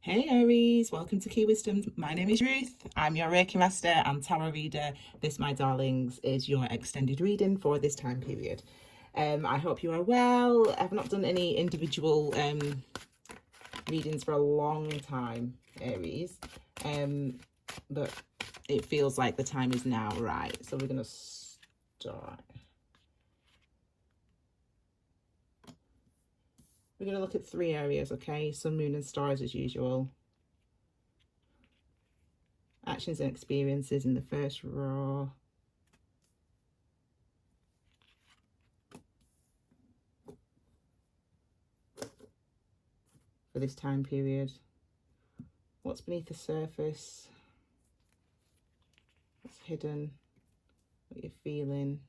Hey Aries, welcome to Key Wisdom. My name is Ruth. I'm your Reiki Master and Tarot Reader. This, my darlings, is your extended reading for this time period. I hope you are well. I've not done any individual readings for a long time, Aries, but it feels like the time is now, right? So we're going to start. We're going to look at 3 areas, okay? Sun, moon, and stars as usual. Actions and experiences in the first row. For this time period. What's beneath the surface? What's hidden? What you're feeling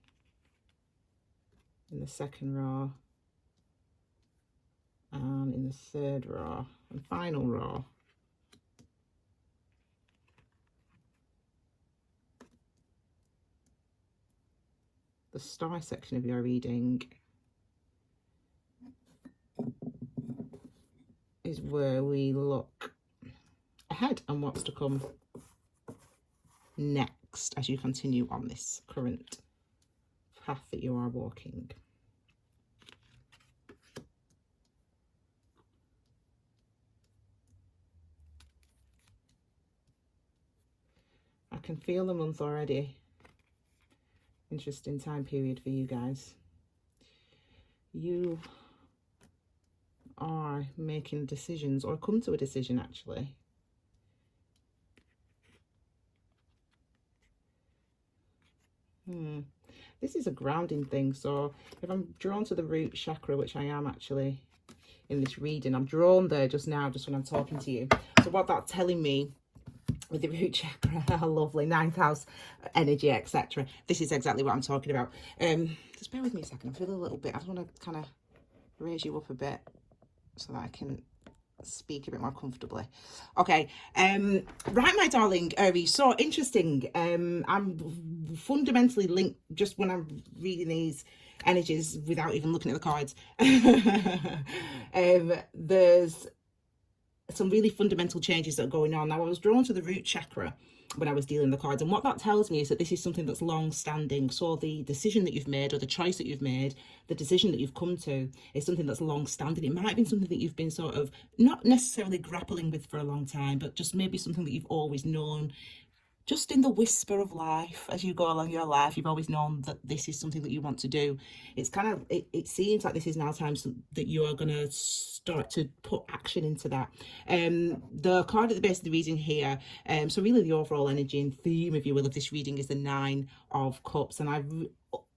in the second row. And in the third row and final row. The star section of your reading is where we look ahead and what's to come next as you continue on this current path that you are walking. I can feel the month already. Interesting time period for you guys. You are making decisions, or come to a decision actually. This is a grounding thing. So if I'm drawn to the root chakra, which I am actually in this reading, I'm drawn there just now, just when I'm talking to you. So what that's telling me with the root chakra, lovely 9th house energy, etc. This is exactly what I'm talking about. Just bear with me a second. I feel a little bit, I just want to kind of raise you up a bit so that I can speak a bit more comfortably. Okay, right, my darling Aries, so interesting. I'm fundamentally linked just when I'm reading these energies without even looking at the cards. There's some really fundamental changes that are going on. Now, I was drawn to the root chakra when I was dealing the cards, and what that tells me is that this is something that's long standing. So the decision that you've made, or the choice that you've made, the decision that you've come to, is something that's long standing. It might have been something that you've been sort of not necessarily grappling with for a long time, but just maybe something that you've always known. Just in the whisper of life, as you go along your life, you've always known that this is something that you want to do. It's kind of, it seems like this is now time that you are going to start to put action into that. The card at the base of the reading here, so really the overall energy and theme, if you will, of this reading is the 9 of Cups. And I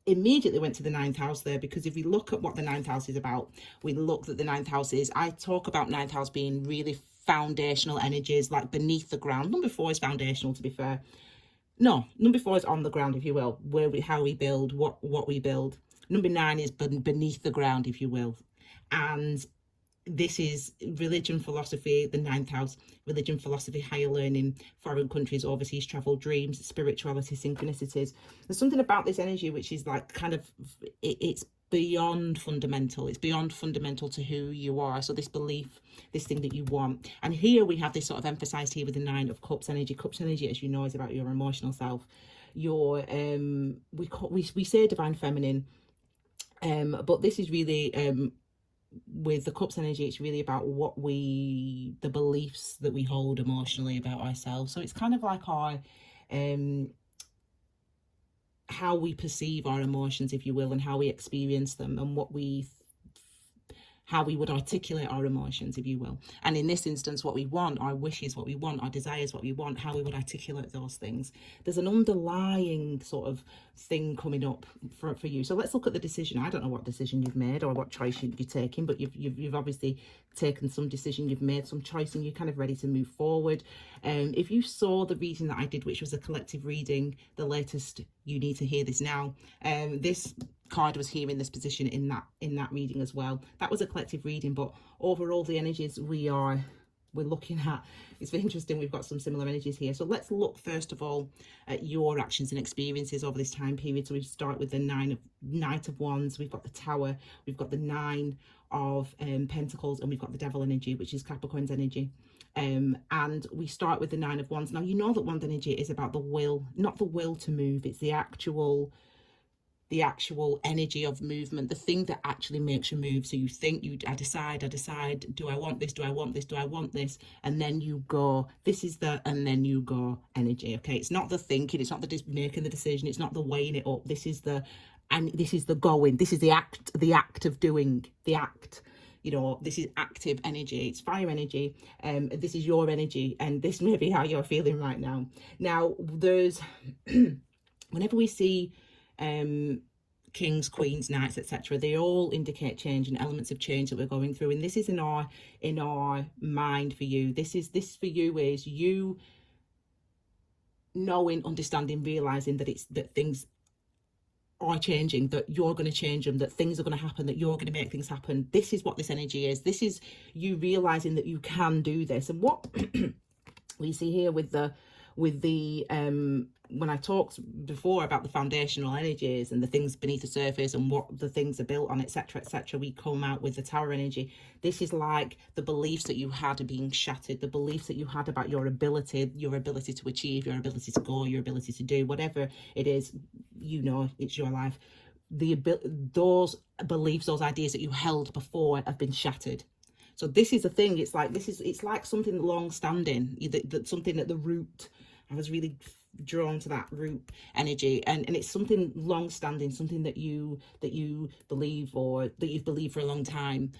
immediately went to the 9th house there, because if we look at what the 9th house is about, we look at the 9th house is, I talk about 9th house being really foundational energies, like beneath the ground. Number 4 is foundational, to be fair. No, number 4 is on the ground, if you will, how we build, what we build. Number 9 is beneath the ground, if you will. And this is religion, philosophy, the 9th house, religion, philosophy, higher learning, foreign countries, overseas travel, dreams, spirituality, synchronicities. There's something about this energy which is like kind of, it's beyond fundamental. It's beyond fundamental to who you are. So this belief, this thing that you want. And here we have this sort of emphasized here with the 9 of Cups energy. Cups energy, as you know, is about your emotional self. Your we say divine feminine, but this is really with the Cups energy, it's really about the beliefs that we hold emotionally about ourselves. So it's kind of like our how we perceive our emotions, if you will, and how we experience them, and how we would articulate our emotions, if you will. And in this instance, what we want, our wishes, what we want, our desires, what we want, how we would articulate those things. There's an underlying sort of thing coming up for you. So let's look at the decision. I don't know what decision you've made or what choice you're taking, but you've obviously taken some decision, you've made some choice, and you're kind of ready to move forward. If you saw the reading that I did, which was a collective reading, the latest, you need to hear this now. This card was here in this position in that reading as well. That was a collective reading, but overall the energies, we are we're looking at, it's very interesting, we've got some similar energies here. So let's look first of all at your actions and experiences over this time period. So we start with the Knight of Wands, we've got the Tower, we've got the Nine of Pentacles, and we've got the Devil energy, which is Capricorn's energy. And we start with the Nine of Wands. Now, you know that Wand energy is about the will, not the will to move. It's the actual energy of movement, the thing that actually makes you move. So you think, I decide, do I want this, do I want this, do I want this, and then you go, this is the, and then you go energy. Okay, it's not the thinking, it's not the making the decision, it's not the weighing it up, this is the, and this is the going, this is the act of doing, the act. You know, this is active energy, it's fire energy, this is your energy, and this may be how you're feeling right now. Now, there's, whenever we see kings, queens, knights, etc., they all indicate change and elements of change that we're going through, and this is in our mind for you. This for you is you knowing, understanding, realizing that things are changing, that you're going to change them, that things are going to happen, that you're going to make things happen. This is what this energy is. This is you realizing that you can do this. And what we see here with the when I talked before about the foundational energies and the things beneath the surface and what the things are built on, etc., etc., we come out with the Tower energy. This is like the beliefs that you had are being shattered, the beliefs that you had about your ability to achieve, your ability to go, your ability to do whatever it is, you know, it's your life. Those beliefs, those ideas that you held before have been shattered. So this is the thing. It's like something long-standing, that something at the root. I was really drawn to that root energy, and it's something long-standing, something that you believe, or that you've believed for a long time.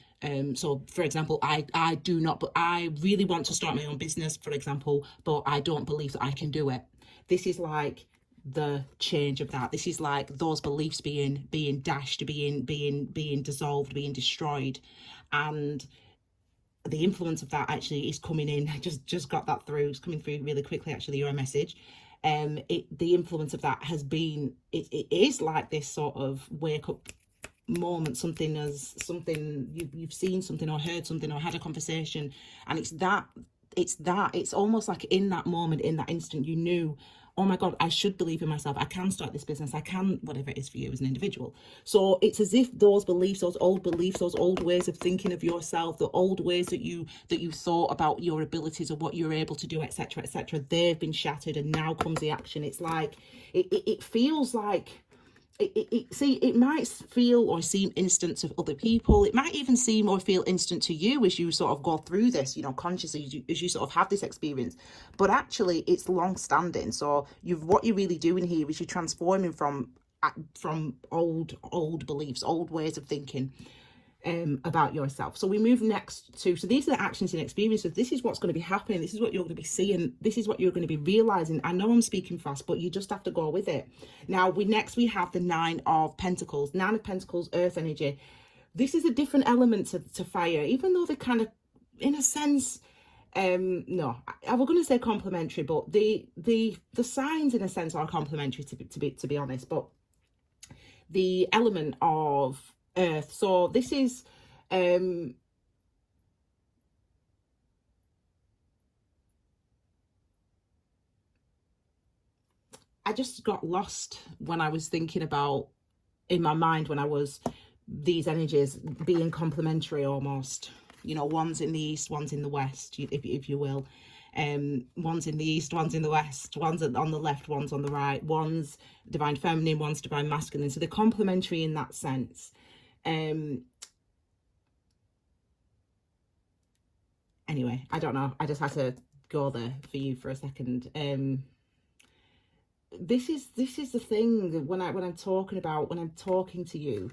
So for example, I do not, but I really want to start my own business, for example, but I don't believe that I can do it. This is like the change of that. This is like those beliefs being dashed, being dissolved, being destroyed, and the influence of that actually is coming in. I just got that through. It's coming through really quickly, actually, your message. The influence of that has been, it is like this sort of wake up moment, something you've seen something or heard something or had a conversation, and it's almost like in that moment, in that instant, you knew, oh my God, I should believe in myself. I can start this business. I can, whatever it is for you as an individual. So it's as if those beliefs, those old ways of thinking of yourself, the old ways that you thought about your abilities or what you're able to do, etc., etc., they've been shattered, and now comes the action. It's like, it feels like, it might feel or seem instant to other people. It might even seem or feel instant to you as you sort of go through this, you know, consciously, as you sort of have this experience. But actually, it's long-standing. So what you're really doing here is you're transforming from old beliefs, old ways of thinking about yourself. So we move next to, so these are the actions and experiences. This is what's going to be happening. This is what you're going to be seeing. This is what you're going to be realizing. I know I'm speaking fast, but you just have to go with it. Now, we have the Nine of Pentacles. Nine of Pentacles, earth energy. This is a different element to fire, even though they're kind of, in a sense, no, I was going to say complementary, but the signs in a sense are complementary, to be honest. But the element of earth, so this is I just got lost when I was thinking about, in my mind, when I was, these energies being complementary almost, you know, one's in the east, one's in the west, if you will. One's in the east, one's in the west, one's on the left, one's on the right, one's divine feminine, one's divine masculine. So they're complementary in that sense. Anyway, I don't know, I just had to go there for you for a second. This is the thing, when I'm talking to you,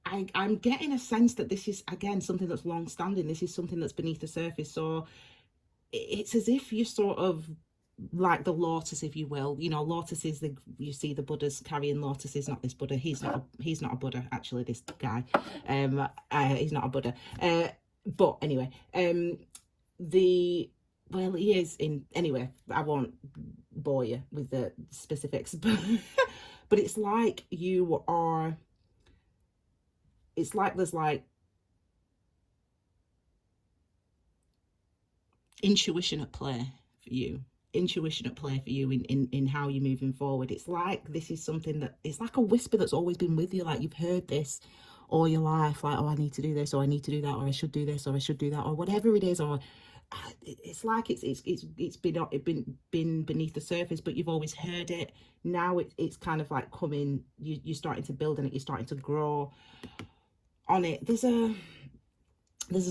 I'm getting a sense that this is, again, something that's long standing. This is something that's beneath the surface. So it's as if you're sort of like the lotus, if you will. You know, lotuses, you see the Buddhas carrying lotuses. Not this Buddha, he's not a Buddha, actually, this guy. He's not a Buddha. But anyway, well, he is in, anyway, I won't bore you with the specifics, but it's like you are, it's like there's like, intuition at play for you. Intuition at play for you in how you're moving forward. It's like this is something that, it's like a whisper that's always been with you, like you've heard this all your life, like, oh, I need to do this, or I need to do that, or I should do this, or I should do that, or whatever it is, or it's like it's been beneath the surface, but you've always heard it. Now it's kind of like coming, you're starting to build on it, you're starting to grow on it. There's a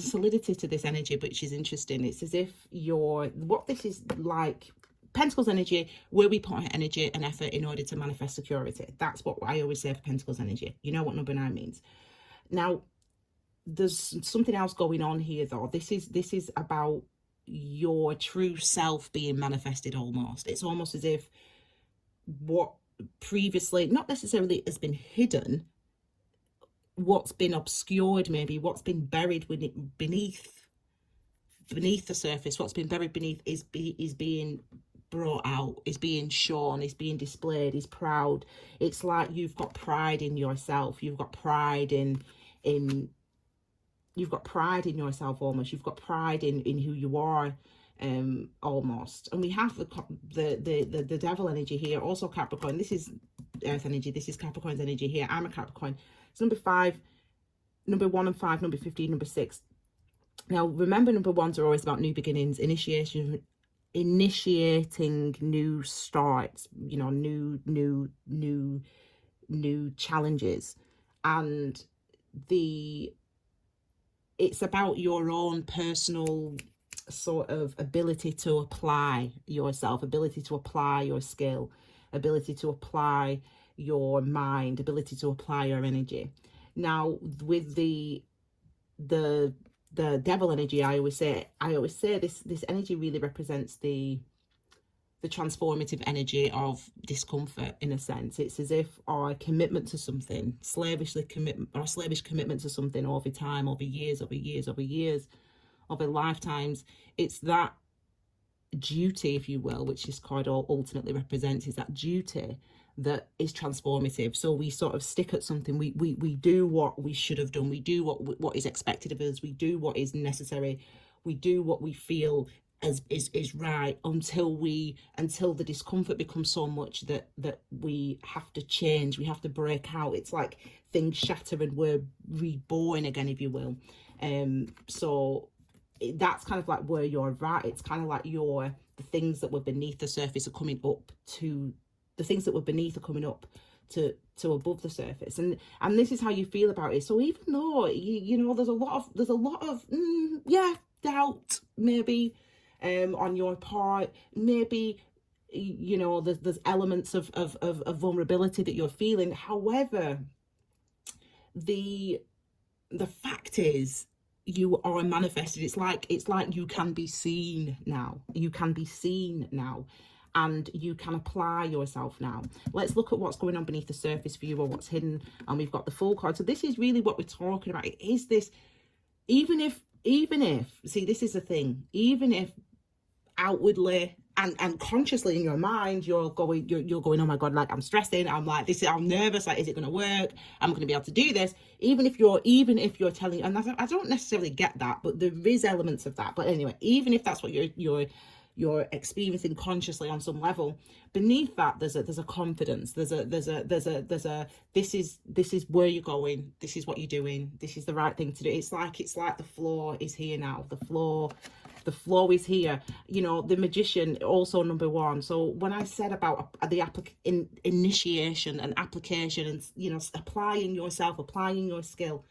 solidity to this energy, which is interesting. It's as if what this is like, Pentacles energy, where we put our energy and effort in order to manifest security. That's what I always say for Pentacles energy. You know what number 9 means. Now, there's something else going on here, though. This is about your true self being manifested almost. It's almost as if what previously, not necessarily has been hidden, what's been obscured, maybe what's been buried beneath the surface, what's been buried beneath is being brought out, is being shown, is being displayed, is proud. It's like you've got pride in yourself, you've got pride in you've got pride in yourself almost, you've got pride in who you are, almost. And we have the devil energy here, also Capricorn. This is Earth energy, this is Capricorn's energy here. I'm a Capricorn. It's number 5, number 1 and 5, number 15, number 6. Now remember, number 1s are always about new beginnings, initiating new starts, you know, new challenges. And it's about your own personal sort of ability to apply yourself, ability to apply your skill, ability to apply your mind, ability to apply your energy. Now with the devil energy, I always say this energy really represents the transformative energy of discomfort, in a sense. It's as if our commitment to something, slavish commitment to something over time, over years, over lifetimes, it's that duty, if you will, which this card ultimately represents, is that duty that is transformative. So we sort of stick at something, we do what we should have done, we do what is expected of us, we do what is necessary, we do what we feel is right, until the discomfort becomes so much that we have to change, we have to break out. It's like things shatter and we're reborn again, if you will. So that's kind of like where you're at. It's kind of like the things that were beneath the surface are coming up to, the things that were beneath are coming up to above the surface, and this is how you feel about it. So even though you know there's a lot of doubt maybe on your part, maybe you know there's elements of vulnerability that you're feeling. However, the fact is, you are manifested. It's like you can be seen now. You can be seen now, and you can apply yourself now. Let's look at what's going on beneath the surface for you, or what's hidden. And we've got the Fool card. So this is really what we're talking about. Is this, even if see, this is the thing, even if outwardly and consciously in your mind you're going, oh my god, like I'm stressing, I'm like this, I'm nervous, like is it going to work, I'm going to be able to do this, even if you're telling, and I don't necessarily get that, but there is elements of that. But anyway, even if that's what you're experiencing consciously on some level, beneath that there's a confidence, there's a this is where you're going, this is what you're doing, this is the right thing to do. It's like the floor is here now, the floor is here. You know, the Magician, also number 1. So when I said about the initiation and application, and you know, applying yourself, applying your skill,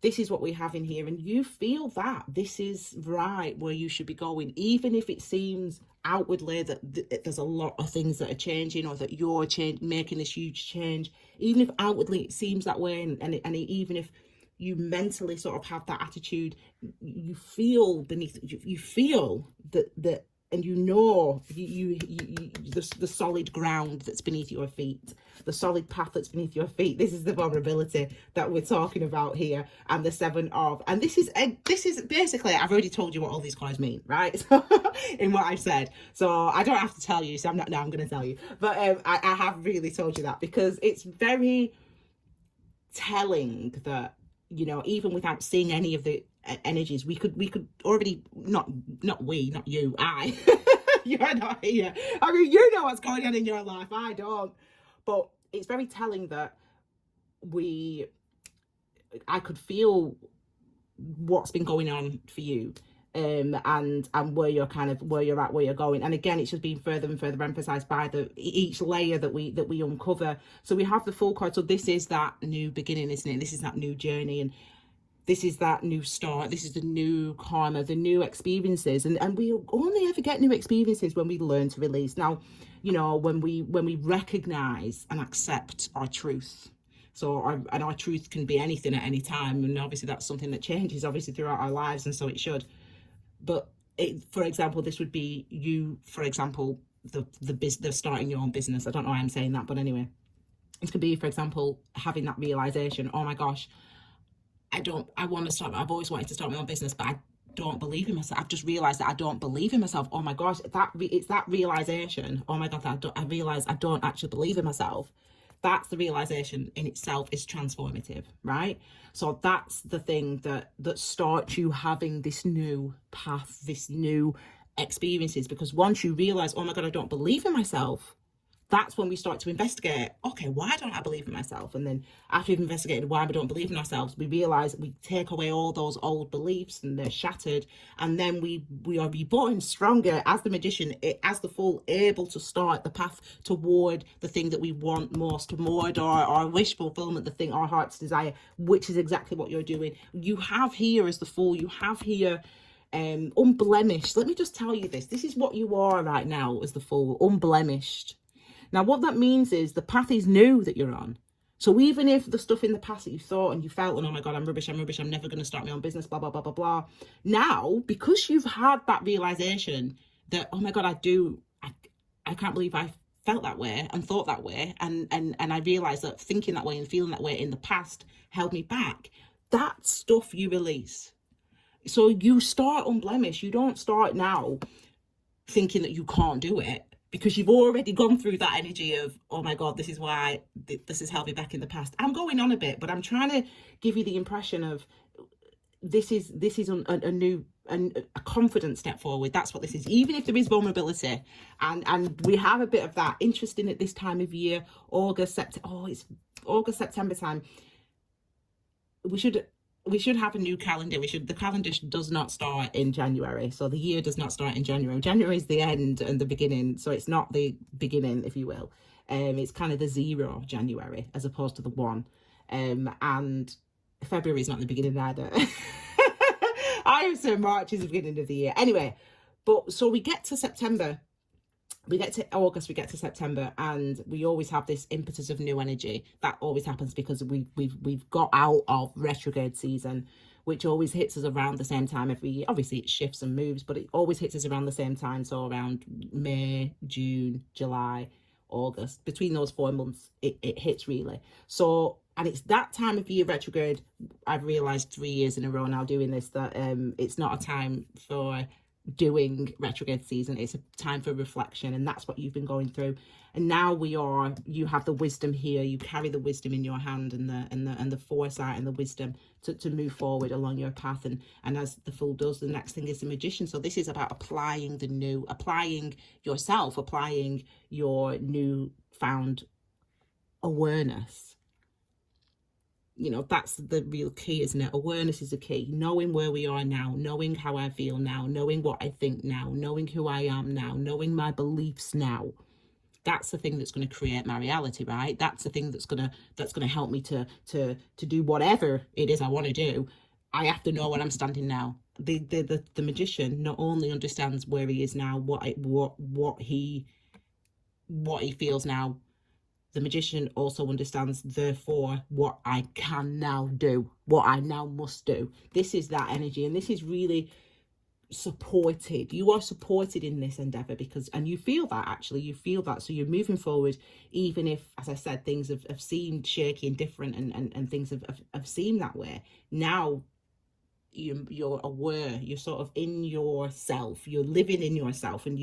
this is what we have in here, and you feel that this is right where you should be going, even if it seems outwardly that there's a lot of things that are changing, or that you're making this huge change. Even if outwardly it seems that way, and even if you mentally sort of have that attitude, you feel beneath, you feel that and you know the solid ground that's beneath your feet, the solid path that's beneath your feet. This is the vulnerability that we're talking about here, and the 7 of, and this is basically, I've already told you what all these cards mean, right? So in what I've said, so I don't have to tell you, so I'm going to tell you, but I have really told you that, because it's very telling that you know, even without seeing any of the energies, we could already, not you, I, you're not here. I mean, you know what's going on in your life, I don't. But it's very telling that I could feel what's been going on for you, and where you're where you're at, where you're going. And again, it's just being further and further emphasized by each layer that we uncover. So we have the full card. So this is that new beginning, isn't it? This is that new journey, and this is that new start. This is the new karma, the new experiences. And we only ever get new experiences when we learn to release. Now, you know, when we recognize and accept our truth. So our truth can be anything at any time, and obviously that's something that changes obviously throughout our lives, and so it should. But for example, this would be you, for example, the starting your own business. I don't know why I'm saying that, but anyway, it could be, for example, having that realization, oh my gosh, I've always wanted to start my own business, but I don't believe in myself. I've just realized that I don't believe in myself. Oh my gosh, it's that realization. Oh my God, I realize I don't actually believe in myself. That's the realization in itself is transformative, right? So that's the thing that starts you having this new path, this new experiences. Because once you realize, oh my God, I don't believe in myself, that's when we start to investigate, okay, why don't I believe in myself? And then after we've investigated why we don't believe in ourselves, we realize we take away all those old beliefs and they're shattered. And then we are reborn stronger as the magician, as the fool, able to start the path toward the thing that we want most, toward our wish fulfillment, the thing our hearts desire, which is exactly what you're doing. You have here as the fool, you have here unblemished. Let me just tell you this is what you are right now as the fool, unblemished. Now, what that means is the path is new that you're on. So even if the stuff in the past that you thought and you felt, and oh my God, I'm rubbish, I'm never going to start my own business, blah, blah, blah, blah, blah. Now, because you've had that realization that, oh my God, I can't believe I felt that way and thought that way. And I realized that thinking that way and feeling that way in the past held me back. That stuff you release. So you start unblemished. You don't start now thinking that you can't do it, because you've already gone through that energy of, oh my God, this is why this has held me back in the past. I'm going on a bit, but I'm trying to give you the impression of this is a new and a confident step forward. That's what this is. Even if there is vulnerability, and we have a bit of that. Interesting at this time of year, it's August, September time. We should have a new calendar. The calendar does not start in January. So the year does not start in January. January is the end and the beginning. So it's not the beginning, if you will. It's kind of the 0 January as opposed to the 1. And February is not the beginning either. I would say March is the beginning of the year. Anyway, but so we get to September. We get to August, we get to September, and we always have this impetus of new energy. That always happens because we've got out of retrograde season, which always hits us around the same time every year. Obviously, it shifts and moves, but it always hits us around the same time. So around May, June, July, August. Between those 4 months, it hits really. So, and it's that time of year, retrograde, I've realised 3 years in a row now doing this, that it's not a time for doing retrograde season. It's a time for reflection, and that's what you've been going through. And now you have the wisdom here. You carry the wisdom in your hand, and the foresight and the wisdom to move forward along your path. And as the fool does, the next thing is the magician. So this is about applying applying yourself, applying your new found awareness. You know, that's the real key, isn't it? Awareness is the key. Knowing where we are now, knowing how I feel now, knowing what I think now, knowing who I am now, knowing my beliefs now. That's the thing that's going to create my reality, right? That's the thing that's going to help me to do whatever it is I want to do. I have to know where I'm standing now. The magician not only understands where he is now, what he feels now. The magician also understands, therefore, what I can now do, what I now must do. This is that energy, and this is really supported. You are supported in this endeavor and you feel that, actually. You feel that. So you're moving forward, even if, as I said, things have seemed shaky and different, and things have seemed that way. Now, you're aware, you're sort of in yourself, you're living in yourself, and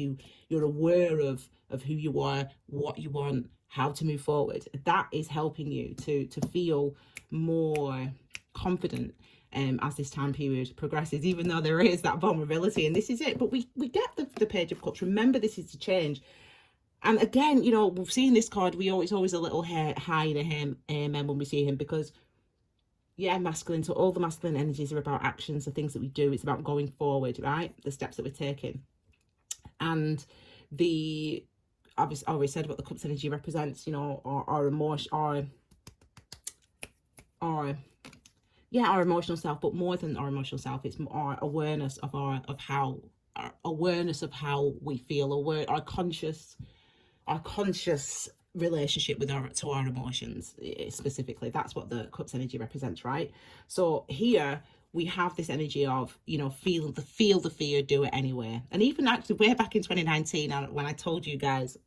you're aware of who you are, what you want, how to move forward. That is helping you to feel more confident as this time period progresses, even though there is that vulnerability, and this is it. But we get the Page of Cups. Remember, this is to change. And again, you know, we've seen this card, it's always a little high in a him when we see him, because yeah, masculine. So all the masculine energies are about actions, the things that we do. It's about going forward, right? The steps that we're taking. And the obviously, I already said what the Cups energy represents, you know, our emotion, our emotional self. But more than our emotional self, it's our awareness of how we feel, our conscious relationship with our emotions specifically. That's what the Cups energy represents, right? So here we have this energy of, you know, feel the fear, do it anyway. And even actually way back in 2019, when I told you guys,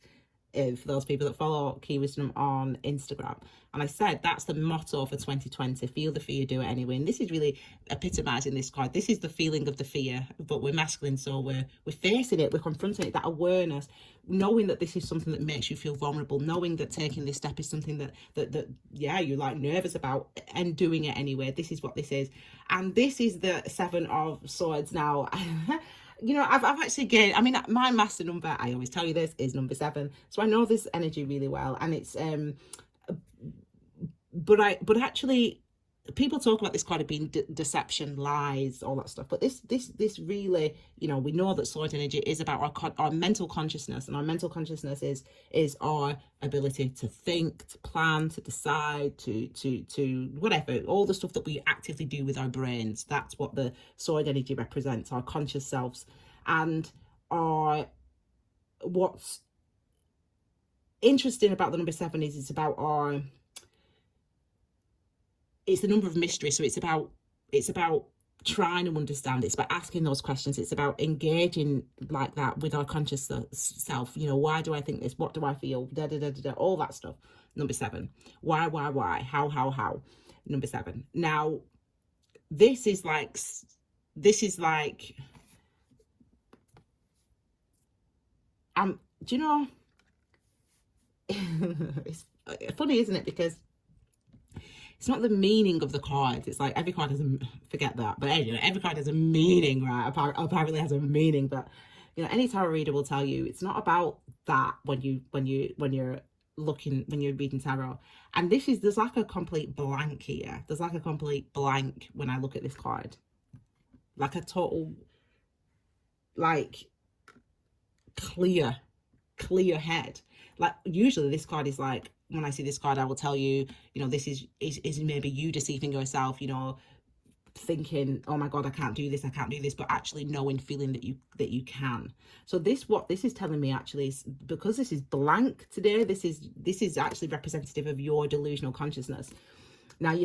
for those people that follow Key Wisdom on Instagram, and I said that's the motto for 2020: feel the fear, do it anyway. And this is really epitomizing this card. This is the feeling of the fear, but we're masculine, so we're facing it, we're confronting it. That awareness, knowing that this is something that makes you feel vulnerable, knowing that taking this step is something that yeah, you're like nervous about, and doing it anyway. This is what this is. And this is the Seven of Swords now. You know, I've actually gained, I mean, my master number, I always tell you this, is number 7. So I know this energy really well. And it's, but actually, people talk about this card of being deception, lies, all that stuff. But this really, you know, we know that sword energy is about our mental consciousness, and our mental consciousness is our ability to think, to plan, to decide, to whatever, all the stuff that we actively do with our brains. That's what the sword energy represents, our conscious selves. And what's interesting about the number 7 is it's about it's the number of mystery. So it's about trying to understand. It's about asking those questions. It's about engaging like that with our conscious self. You know, why do I think this? What do I feel? All that stuff. Number 7. Why? How? Number 7. Now, this is like do you know, it's funny, isn't it? Because it's not the meaning of the cards. It's like every card has forget that. But anyway, every card has a meaning, right? Apparently has a meaning. But you know, any tarot reader will tell you it's not about that when you're reading tarot. And there's like a complete blank here. There's like a complete blank when I look at this card. Like a total, like, clear head. Like usually this card is like, when I see this card, I will tell you, you know, this is maybe you deceiving yourself, you know, thinking, oh my God, I can't do this, but actually knowing, feeling that you can. So what this is telling me actually is, because this is blank today, this is actually representative of your delusional consciousness. Now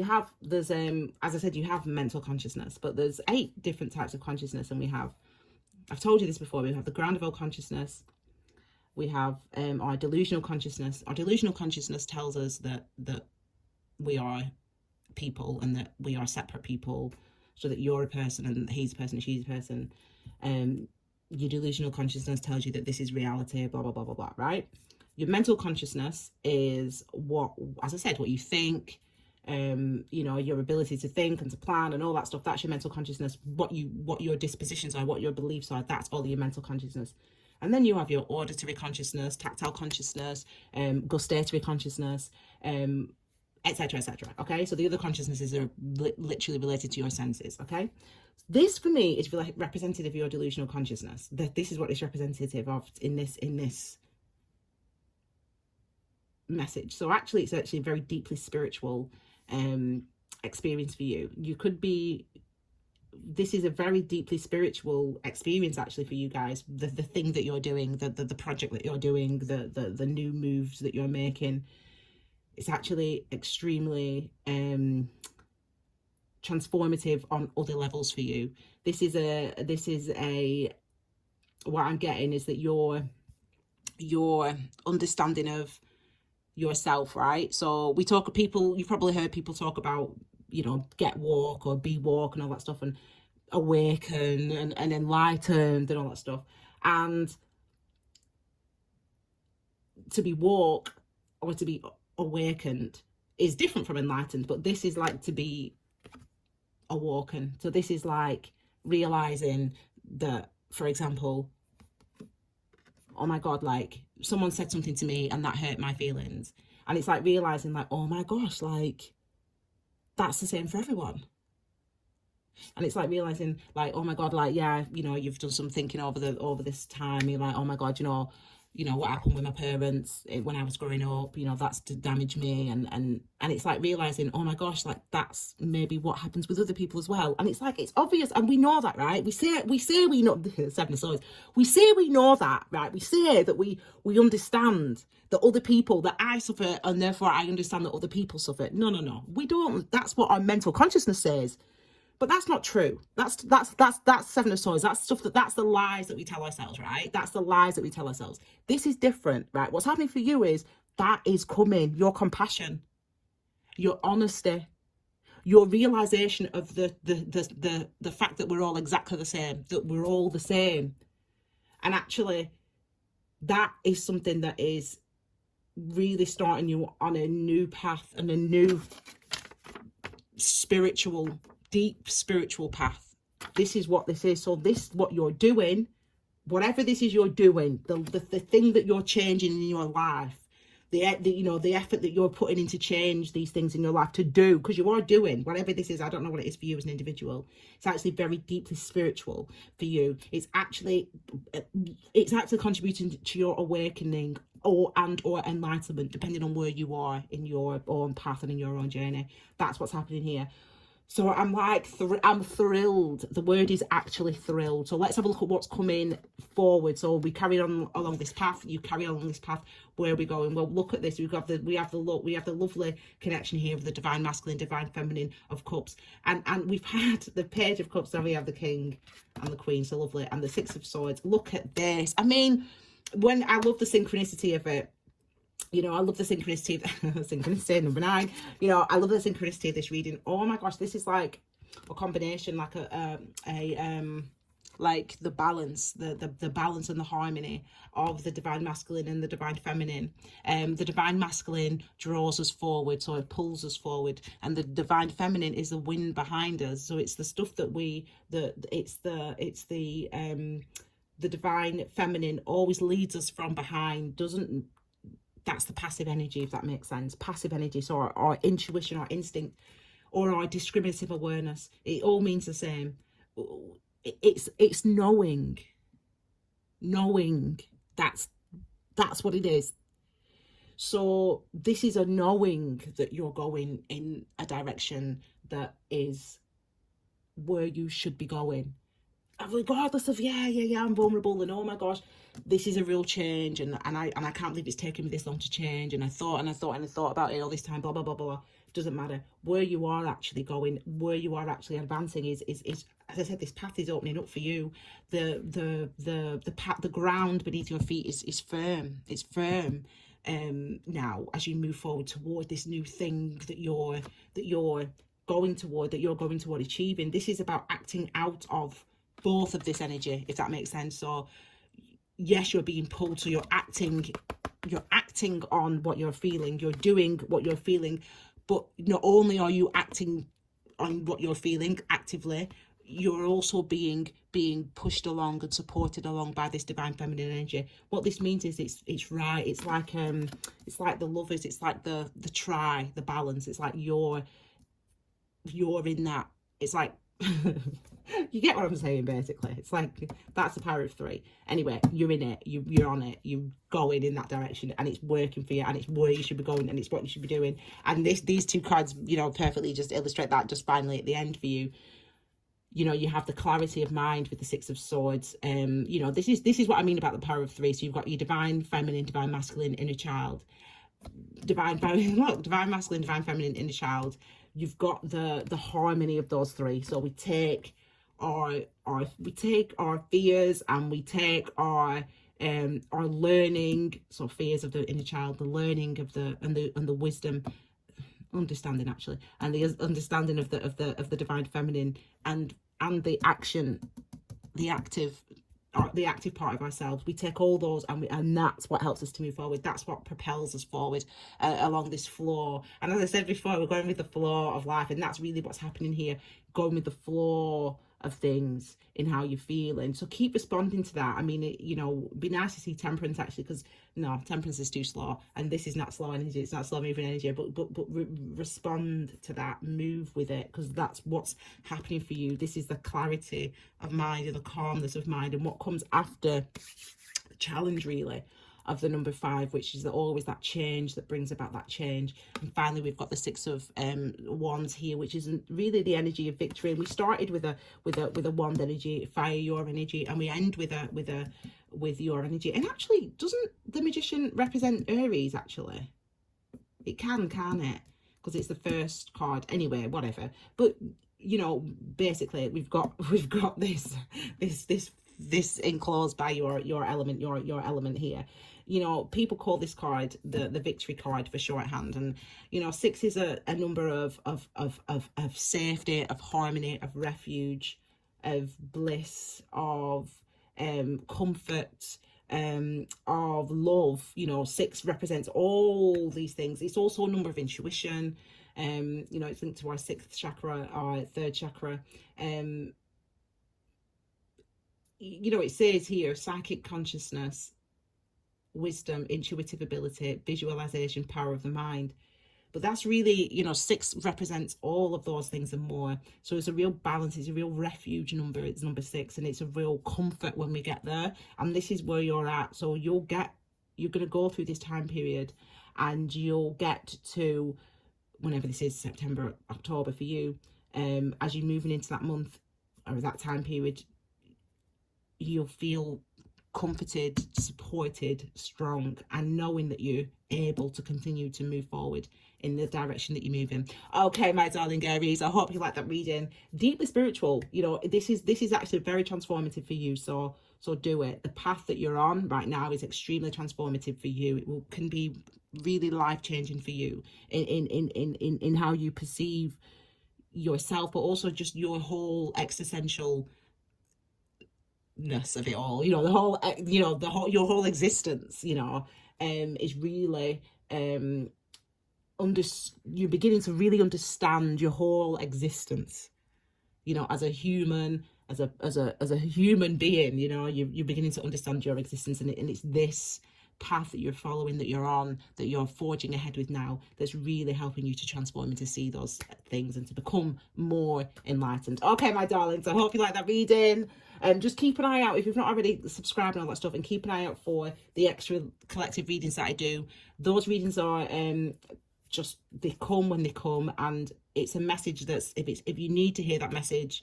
there's as I said, you have mental consciousness, but there's 8 different types of consciousness. And I've told you this before, we have the ground level consciousness. We have our delusional consciousness. Our delusional consciousness tells us that we are people, and that we are separate people, so that you're a person and he's a person, she's a person. Your delusional consciousness tells you that this is reality, blah, blah, blah, blah, blah, right? Your mental consciousness is what, as I said, what you think, you know, your ability to think and to plan and all that stuff. That's your mental consciousness. What your dispositions are, what your beliefs are, that's all your mental consciousness. And then you have your auditory consciousness, tactile consciousness, gustatory consciousness, etc., etc. Okay, so the other consciousnesses are literally related to your senses. Okay, this for me is representative of your delusional consciousness. That this is what it's representative of in this message. So actually, it's actually a very deeply spiritual experience for you. This is a very deeply spiritual experience actually for you guys. The thing that you're doing, the project that you're doing, the new moves that you're making, it's actually extremely transformative on other levels for you. This is a what I'm getting is that your understanding of yourself, right? So you've probably heard people talk about, you know, get woke or be woke and all that stuff, and awaken and enlightened and all that stuff. And to be woke or to be awakened is different from enlightened, but this is like to be awoken. So this is like realizing that, for example, oh my God, like someone said something to me and that hurt my feelings. And it's like realizing like, oh my gosh, like that's the same for everyone. And it's like realizing like, oh my God, like, yeah, you know, you've done some thinking over this time. You're like, oh my God, you know what happened with my parents when I was growing up, you know, that's to damage me. And it's like realizing, oh my gosh, like that's maybe what happens with other people as well. And it's like, it's obvious. And we know that, right? We say we know, Seven of Swords, we say we know that, right? We say that we understand that other people, that I suffer, and therefore I understand that other people suffer. No, we don't. That's what our mental consciousness says. But that's not true. That's Seven of Swords. That's the lies that we tell ourselves, right? That's the lies that we tell ourselves. This is different, right? What's happening for you is that is coming. Your compassion, your honesty, your realization of the fact that we're all exactly the same, that we're all the same. And actually, that is something that is really starting you on a new path and a new deep spiritual path. This is what this is. So this, what you're doing, whatever this is you're doing, the thing that you're changing in your life, the effort that you're putting into change these things in your life to do, because you are doing whatever this is. I don't know what it is for you as an individual. It's actually very deeply spiritual for you. It's actually contributing to your awakening or enlightenment, depending on where you are in your own path and in your own journey. That's what's happening here. So I'm like, I'm thrilled. The word is actually thrilled. So let's have a look at what's coming forward. So we carry on along this path. You carry on along this path. Where are we going? Well, look at this. We have the lovely connection here of the divine masculine, divine feminine of cups, and we've had the page of cups. And we have the king and the queen. So lovely, and the six of swords. Look at this. I mean, when I love the synchronicity of it. You know, I love the synchronicity, synchronicity number 9. You know, I love the synchronicity of this reading. Oh my gosh, this is like a combination, like like the balance, the balance and the harmony of the divine masculine and the divine feminine. The divine masculine draws us forward, so it pulls us forward, and the divine feminine is the wind behind us. So it's the stuff that the divine feminine always leads us from behind, that's the passive energy, if that makes sense. Passive energy, so our intuition, our instinct, or our discriminative awareness. It all means the same. It's knowing. That's what it is. So this is a knowing that you're going in a direction that is where you should be going. Regardless of I'm vulnerable, and oh my gosh, this is a real change, and I can't believe it's taken me this long to change, and I thought about it all this time, blah blah blah blah. It doesn't matter. Where you are actually going, where you are actually advancing is as I said, this path is opening up for you. The ground beneath your feet is firm. It's firm. Now as you move forward toward this new thing that you're going toward achieving, this is about acting out of both of this energy, if that makes sense. So yes, you're being pulled, so you're acting on what you're feeling, you're doing what you're feeling, but not only are you acting on what you're feeling actively, you're also being pushed along and supported along by this divine feminine energy. What this means is it's right. It's like the lovers, it's like the balance. It's like you're in that. It's like you get what I'm saying, basically. It's like, that's the power of 3. Anyway, you're in it, you're on it, you're going in that direction, and it's working for you, and it's where you should be going, and it's what you should be doing. And these two cards, you know, perfectly just illustrate that just finally at the end for you. You know, you have the clarity of mind with the 6 of swords. You know, this is what I mean about the power of 3. So you've got your divine feminine, divine masculine, inner child. Divine masculine, divine feminine, inner child. You've got the harmony of those 3. So we take our fears, and we take our learning. So fears of the inner child, the learning of the wisdom, understanding actually, and the understanding of the divine feminine, and the action, the active the active part of ourselves. We take all those, and that's what helps us to move forward. That's what propels us forward along this floor. And as I said before, we're going with the flow of life, and that's really what's happening here, going with the flow of things in how you're feeling. So keep responding to that. I mean, be nice to see temperance, actually, because no, temperance is too slow, and this is not slow energy. It's not slow moving energy, but respond to that, move with it, because that's what's happening for you. This is the clarity of mind and the calmness of mind, and what comes after the challenge, really, of the number 5, which is always that change that brings about that change. And finally, we've got the 6 of wands here, which isn't really the energy of victory. And we started with a wand energy, fire your energy, and we end with your energy. And actually, doesn't the magician represent Aries? Actually, it can't it? Because it's the first card. Anyway, whatever. But basically, we've got this enclosed by your element here. People call this card the victory card for shorthand. And 6 is a number of safety, of harmony, of refuge, of bliss, of comfort, of love. 6 represents all these things. It's also a number of intuition. It's linked to our 6th chakra, our 3rd chakra. It says here psychic consciousness, wisdom, intuitive ability, visualization, power of the mind. But that's really, 6 represents all of those things and more. So it's a real balance. It's a real refuge number. It's number 6, and it's a real comfort when we get there. And this is where you're at. So you're going to go through this time period, and you'll get to whenever this is, September, October for you. As you're moving into that month or that time period, you'll feel comforted, supported, strong, and knowing that you're able to continue to move forward in the direction that you're moving. Okay, my darling Aries, I hope you like that reading. Deeply spiritual. This is actually very transformative for you. So do it. The path that you're on right now is extremely transformative for you. It can be really life-changing for you in how you perceive yourself, but also just your whole existential of it all. Your whole existence, is really you're beginning to really understand your whole existence, as a human, as a human being. You're beginning to understand your existence, and it's this path that you're following, that you're on, that you're forging ahead with now, that's really helping you to transform and to see those things and to become more enlightened. Okay, my darlings, I hope you like that reading. Just keep an eye out, if you've not already subscribed and all that stuff, and keep an eye out for the extra collective readings that I do. Those readings are they come when they come, and it's a message that's, if you need to hear that message,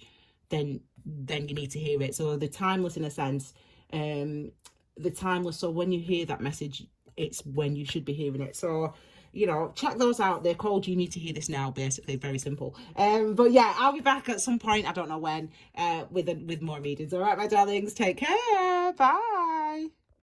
then you need to hear it. So they're timeless in a sense. So when you hear that message, it's when you should be hearing it. So check those out. They're called You Need to Hear This Now, basically. Very simple. But yeah, I'll be back at some point, I don't know when, with more readings. All right, my darlings, take care. Bye.